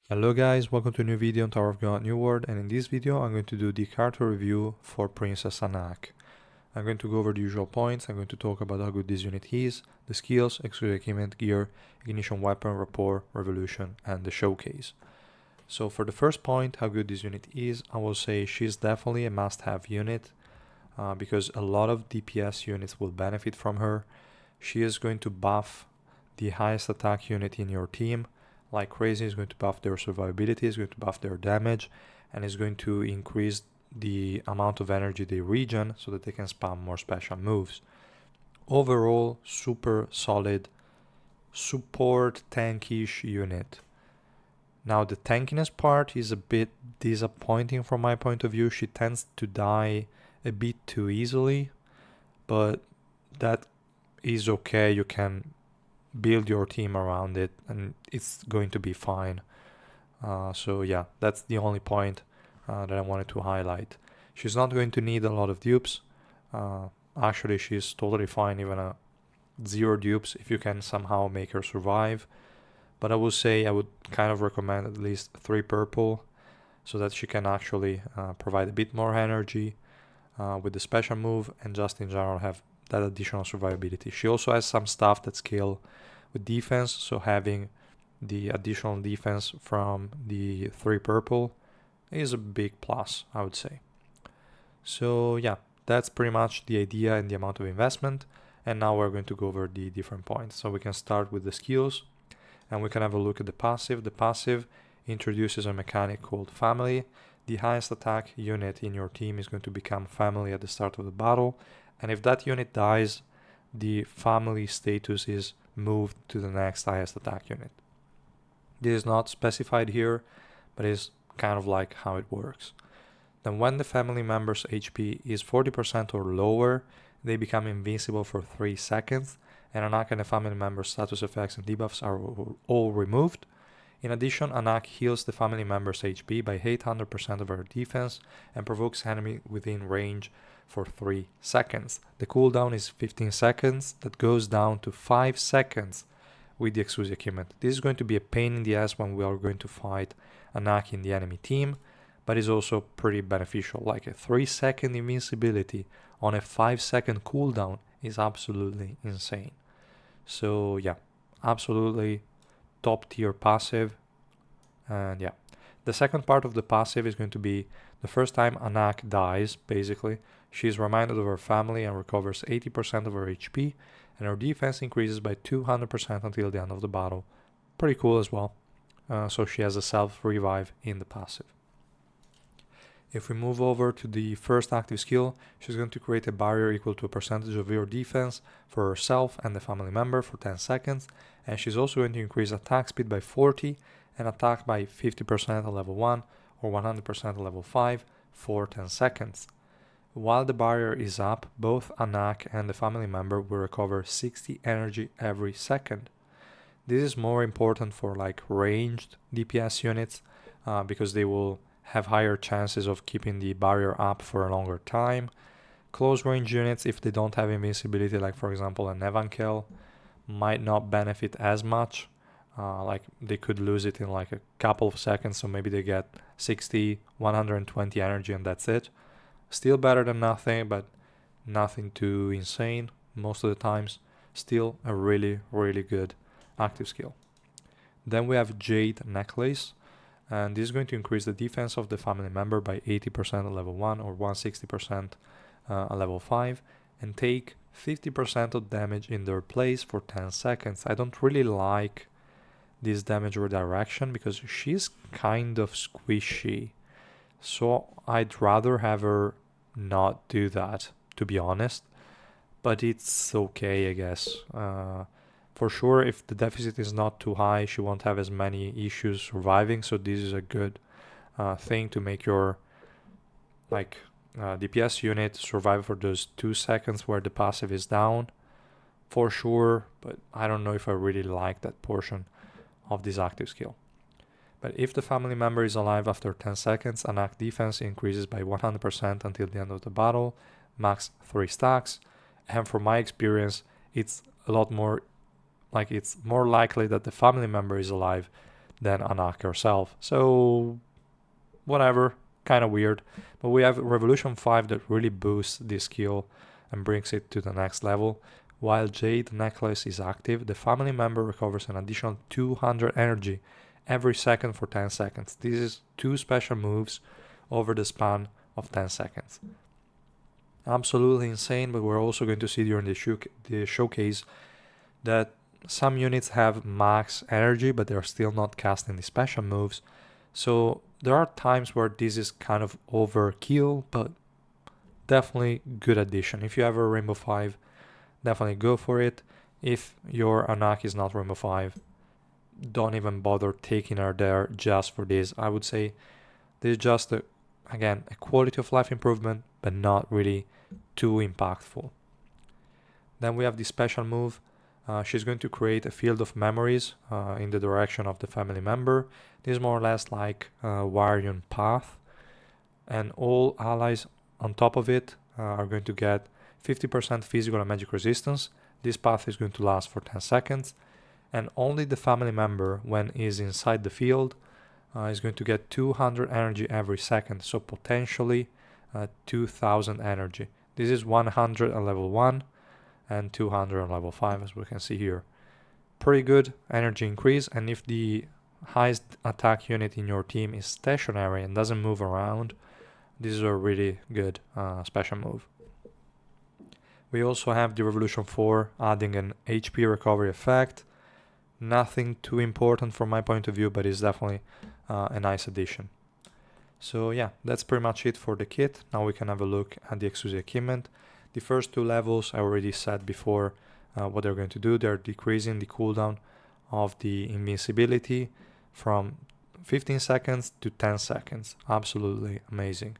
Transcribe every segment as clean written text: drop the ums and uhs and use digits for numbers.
Hello guys, welcome to a new video on Tower of God New World, and in this video I'm going to do the character review for Princess Anaak. I'm going to go over the usual points. I'm going to talk about how good this unit is, the skills, exclusive equipment, gear, ignition weapon, rapport, revolution, and the showcase. So for the first point, how good this unit is, I will say she's definitely a must-have unit because a lot of DPS units will benefit from her. She is going to buff the highest attack unit in your team like crazy. Is going to buff their survivability, is going to buff their damage, and is going to increase the amount of energy they regen so that they can spam more special moves. Overall, super solid support tankish unit. Now the tankiness part is a bit disappointing from my point of view. She tends to die a bit too easily, but that is okay. You can build your team around it and it's going to be fine. So yeah, that's the only point that I wanted to highlight. She's not going to need a lot of dupes. Actually, she's totally fine even a 0 dupes if you can somehow make her survive. But I would say I would kind of recommend at least 3 purple so that she can actually provide a bit more energy with the special move and just in general have that additional survivability. She also has some stuff that scale with defense, so having the additional defense from the 3 purple is a big plus, I would say. So yeah, that's pretty much the idea and the amount of investment. And now we're going to go over the different points. So we can start with the skills and we can have a look at the passive. The passive introduces a mechanic called family. The highest attack unit in your team is going to become family at the start of the battle. And if that unit dies, the family status is moved to the next highest attack unit. This is not specified here, but is kind of like how it works. Then when the family member's HP is 40% or lower, they become invincible for 3 seconds, and Anaak and the family member's status effects and debuffs are all removed. In addition, Anaak heals the family member's HP by 800% of her defense and provokes enemy within range for 3 seconds. The cooldown is 15 seconds, that goes down to 5 seconds with the exclusive equipment. This is going to be a pain in the ass when we are going to fight Anaak in the enemy team, but is also pretty beneficial. Like a 3-second invincibility on a 5-second cooldown is absolutely insane. So yeah, absolutely top tier passive. And yeah, the second part of the passive is going to be the first time Anaak dies, basically, she is reminded of her family and recovers 80% of her HP, and her defense increases by 200% until the end of the battle. Pretty cool as well. So she has a self-revive in the passive. If we move over to the first active skill, she's going to create a barrier equal to a percentage of your defense for herself and the family member for 10 seconds, and she's also going to increase attack speed by 40 and attack by 50% at level 1 or 100% at level 5 for 10 seconds. While the barrier is up, both Anaak and the family member will recover 60 energy every second. This is more important for like ranged DPS units because they will have higher chances of keeping the barrier up for a longer time. Close range units, if they don't have invincibility, like for example an Evankel, might not benefit as much. Like they could lose it in like a couple of seconds, so maybe they get 60, 120 energy and that's it. Still better than nothing, but nothing too insane most of the times. Still a really, really good active skill. Then we have Jade Necklace, and this is going to increase the defense of the family member by 80% at level 1 or 160% at level 5 and take 50% of damage in their place for 10 seconds. I don't really like this damage redirection because she's kind of squishy. So I'd rather have her not do that, to be honest. But it's okay, I guess. For sure, if the deficit is not too high, she won't have as many issues surviving. So this is a good thing to make your DPS unit survive for those 2 seconds where the passive is down. For sure, but I don't know if I really like that portion of this active skill. But if the family member is alive after 10 seconds, Anaak defense increases by 100% until the end of the battle, max 3 stacks. And from my experience, it's a lot more, like it's more likely that the family member is alive than Anaak herself. So whatever, kind of weird. But we have Revolution 5 that really boosts this skill and brings it to the next level. While Jade Necklace is active, the family member recovers an additional 200 energy every second for 10 seconds. This is 2 special moves over the span of 10 seconds. Absolutely insane, but we're also going to see during the showcase that some units have max energy, but they're still not casting the special moves. So there are times where this is kind of overkill, but definitely good addition. If you have a Rainbow 5, definitely go for it. If your Anaak is not Rainbow 5, don't even bother taking her there just for this. I would say this is just, again, a quality of life improvement, but not really too impactful. Then we have the special move. She's going to create a field of memories in the direction of the family member. This is more or less like Warrior Path, and all allies on top of it are going to get 50% physical and magic resistance. This path is going to last for 10 seconds, and only the family member, when is inside the field, is going to get 200 energy every second, so potentially 2000 energy. This is 100 at level 1 and 200 on level 5, as we can see here. Pretty good energy increase, and if the highest attack unit in your team is stationary and doesn't move around, this is a really good special move. We also have the Revolution 4 adding an HP recovery effect. Nothing too important from my point of view, but it's definitely a nice addition. So yeah, that's pretty much it for the kit. Now we can have a look at the exclusive equipment. The first 2 levels, I already said before what they're going to do. They're decreasing the cooldown of the invincibility from 15 seconds to 10 seconds. Absolutely amazing.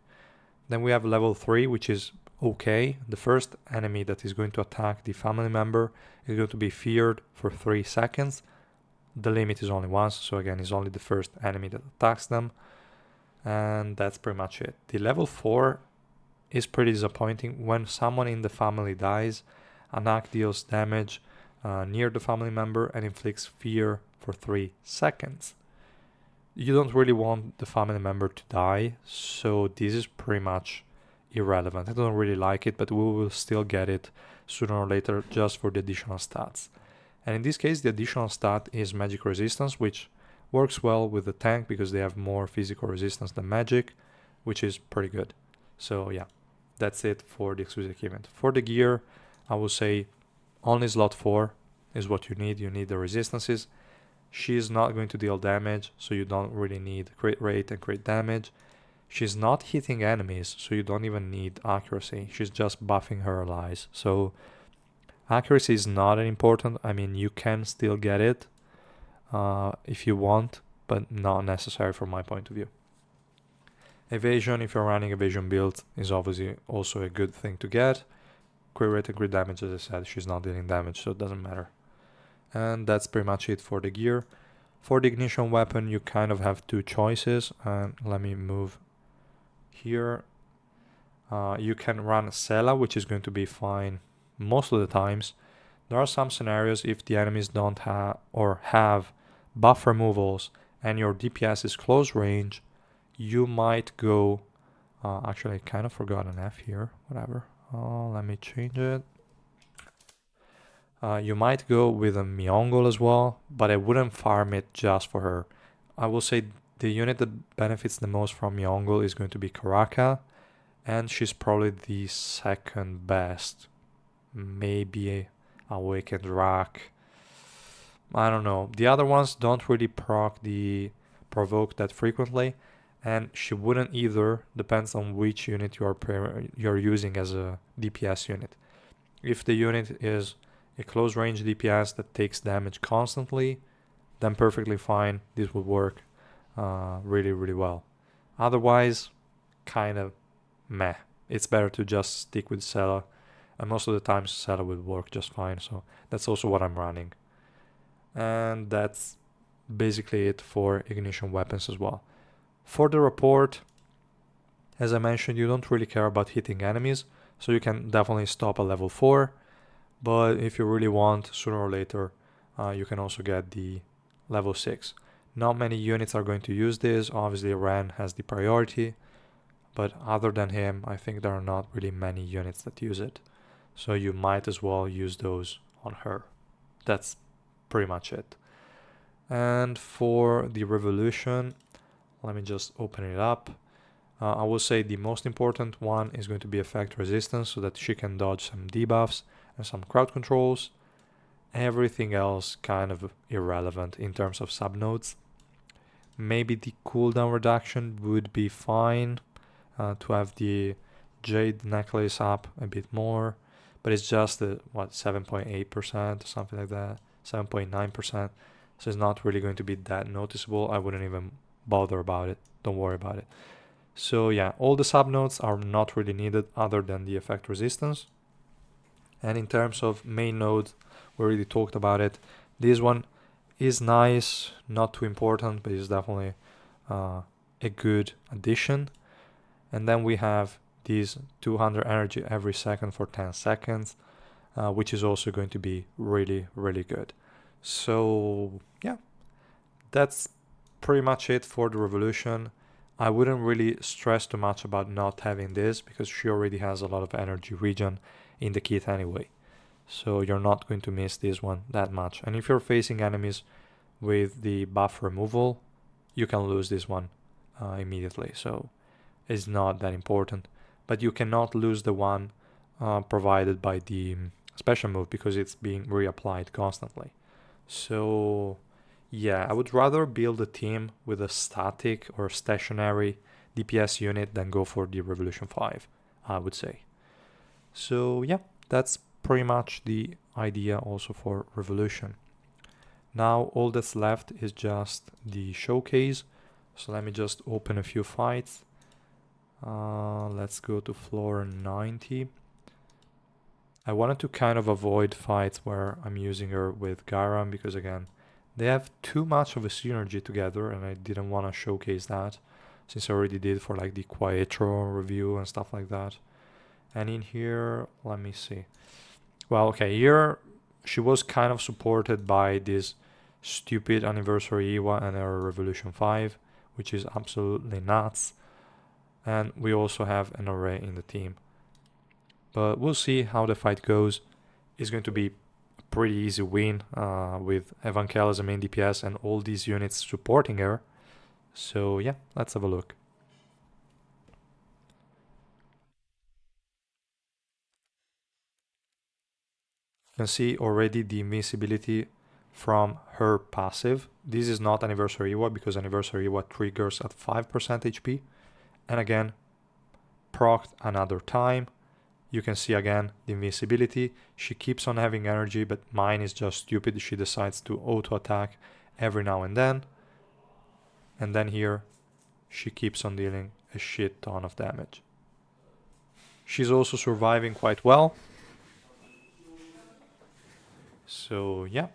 Then we have level 3, which is okay. The first enemy that is going to attack the family member is going to be feared for 3 seconds. The limit is only once, so again, it's only the first enemy that attacks them. And that's pretty much it. The level 4 is pretty disappointing. When someone in the family dies, Anaak deals damage near the family member and inflicts fear for 3 seconds. You don't really want the family member to die, so this is pretty much irrelevant. I don't really like it, but we will still get it sooner or later just for the additional stats. And in this case, the additional stat is magic resistance, which works well with the tank because they have more physical resistance than magic, which is pretty good. So yeah, that's it for the exclusive equipment. For the gear, I will say only slot 4 is what you need. You need the resistances. She's not going to deal damage, so you don't really need crit rate and crit damage. She's not hitting enemies, so you don't even need accuracy. She's just buffing her allies. So accuracy is not important. I mean, you can still get it if you want, but not necessary from my point of view. Evasion, if you're running evasion build, is obviously also a good thing to get. Crit rate and crit damage, as I said, she's not dealing damage, so it doesn't matter. And that's pretty much it for the gear. For the ignition weapon, you kind of have 2 choices. Let me move here. You can run Sela, which is going to be fine most of the times. There are some scenarios if the enemies don't have buff removals and your DPS is close range, you might go. Actually, I kind of forgot an F here. Whatever. Let me change it. You might go with a Myeongol as well, but I wouldn't farm it just for her. I will say the unit that benefits the most from Myeongol is going to be Karaka, and she's probably the second best. Maybe Awakened Rack. I don't know. The other ones don't really proc the provoke that frequently, and she wouldn't either. Depends on which unit you're using as a DPS unit. If the unit is a close range DPS that takes damage constantly, then perfectly fine. This would work really, really well. Otherwise, kind of meh. It's better to just stick with Sela, and most of the times Sela will work just fine. So that's also what I'm running. And that's basically it for ignition weapons as well. For the Rapport, as I mentioned, you don't really care about hitting enemies, so you can definitely stop at level 4. But if you really want, sooner or later, you can also get the level 6. Not many units are going to use this. Obviously, Ren has the priority, but other than him, I think there are not really many units that use it. So you might as well use those on her. That's pretty much it. And for the revolution, let me just open it up. I will say the most important one is going to be effect resistance, so that she can dodge some debuffs and some crowd controls. Everything else kind of irrelevant in terms of subnodes. Maybe the cooldown reduction would be fine, to have the jade necklace up a bit more, but it's just 7.8%, something like that, 7.9%. So it's not really going to be that noticeable. I wouldn't even bother about it. Don't worry about it. So yeah, all the subnodes are not really needed other than the effect resistance. And in terms of main node, we already talked about it. This one is nice, not too important, but it's definitely a good addition. And then we have these 200 energy every second for 10 seconds, which is also going to be really, really good. So yeah, that's pretty much it for the revolution. I wouldn't really stress too much about not having this because she already has a lot of energy regen in the kit anyway. So you're not going to miss this one that much. And if you're facing enemies with the buff removal, you can lose this one immediately. So it's not that important. But you cannot lose the one provided by the special move because it's being reapplied constantly. So yeah, I would rather build a team with a static or stationary DPS unit than go for the Revolution 5, I would say. So yeah, that's pretty much the idea also for Revolution. Now all that's left is just the showcase. So let me just open a few fights. Let's go to floor 90. I wanted to kind of avoid fights where I'm using her with Garam because again, they have too much of a synergy together and I didn't want to showcase that since I already did for like the Quaetro review and stuff like that. And in here, let me see. Well, okay, here she was kind of supported by this stupid Anniversary Iwa and her Revolution 5, which is absolutely nuts. And we also have an array in the team. But we'll see how the fight goes. It's going to be a pretty easy win with Evankel as a main DPS and all these units supporting her. So yeah, let's have a look. You can see already the invincibility from her passive. This is not Anniversary Iwa because Anniversary Iwa triggers at 5% HP. And again, procced another time. You can see again the invincibility. She keeps on having energy, but mine is just stupid. She decides to auto attack every now and then. And then here, she keeps on dealing a shit ton of damage. She's also surviving quite well. So yeah,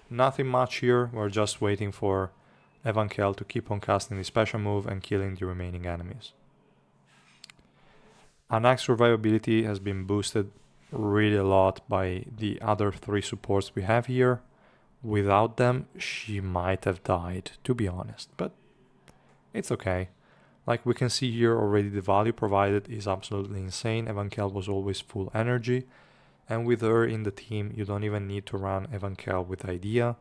nothing much here. We're just waiting for Evankel to keep on casting the special move and killing the remaining enemies. Anaak's survivability has been boosted really a lot by the other three supports we have here. Without them, she might have died, to be honest, but it's okay. Like we can see here already, the value provided is absolutely insane. Evankel was always full energy, and with her in the team, you don't even need to run Evankel with Idea,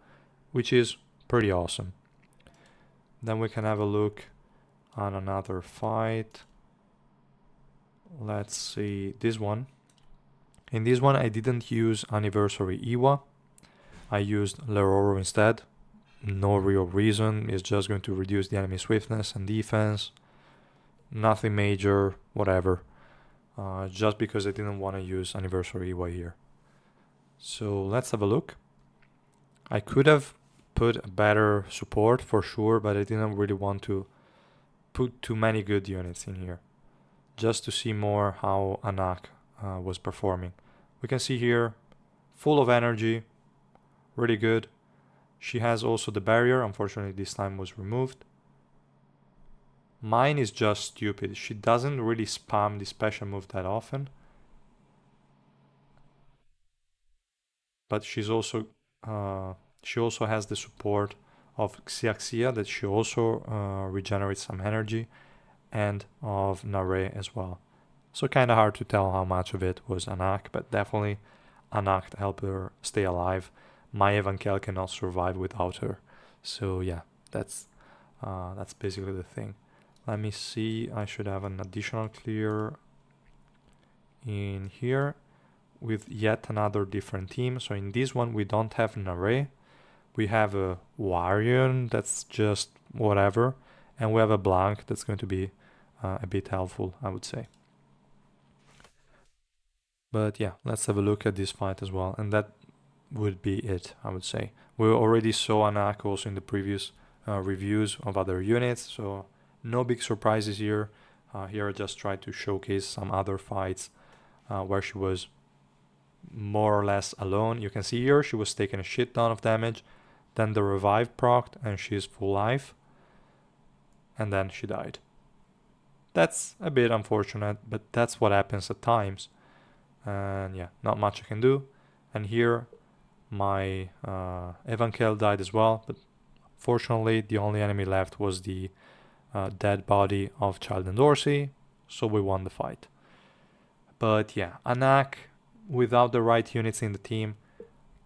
which is pretty awesome. Then we can have a look on another fight. Let's see this one. In this one, I didn't use Anniversary Iwa. I used Leroro instead. No real reason. It's just going to reduce the enemy swiftness and defense. Nothing major, whatever. Just because I didn't want to use Anniversary Iwa here. So let's have a look. I could have put a better support for sure, but I didn't really want to put too many good units in here. Just to see more how Anaak was performing. We can see here, full of energy, really good. She has also the barrier, unfortunately this time was removed. Mine is just stupid. She doesn't really spam the special move that often. But she also has the support of Xiaxia that she also regenerates some energy, and of Nare as well. So kind of hard to tell how much of it was Anaak, but definitely Anaak helped her stay alive. My Evankel cannot survive without her. So yeah, that's basically the thing. Let me see, I should have an additional clear in here with yet another different team. So in this one we don't have Nare, we have a Warion that's just whatever, and we have a Blanc that's going to be a bit helpful, I would say. But yeah, let's have a look at this fight as well, and that would be it, I would say. We already saw Anaak also in the previous reviews of other units, so no big surprises here. Here I just tried to showcase some other fights where she was more or less alone. You can see here she was taking a shit ton of damage, then the revive procced and she's full life, and then she died. That's a bit unfortunate, but that's what happens at times. And yeah, not much I can do. And here my Evankel died as well, but fortunately the only enemy left was the dead body of Child and Dorsey, so we won the fight. But yeah, Anaak, without the right units in the team,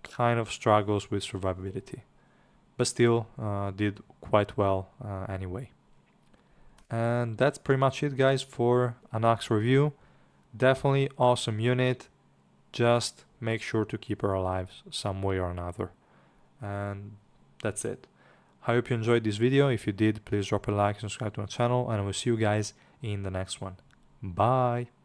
kind of struggles with survivability, but still did quite well anyway. And that's pretty much it, guys, for Anaak's review. Definitely awesome unit, just make sure to keep her alive some way or another. And that's it. I hope you enjoyed this video. If you did, please drop a like and subscribe to my channel, and I will see you guys in the next one. Bye!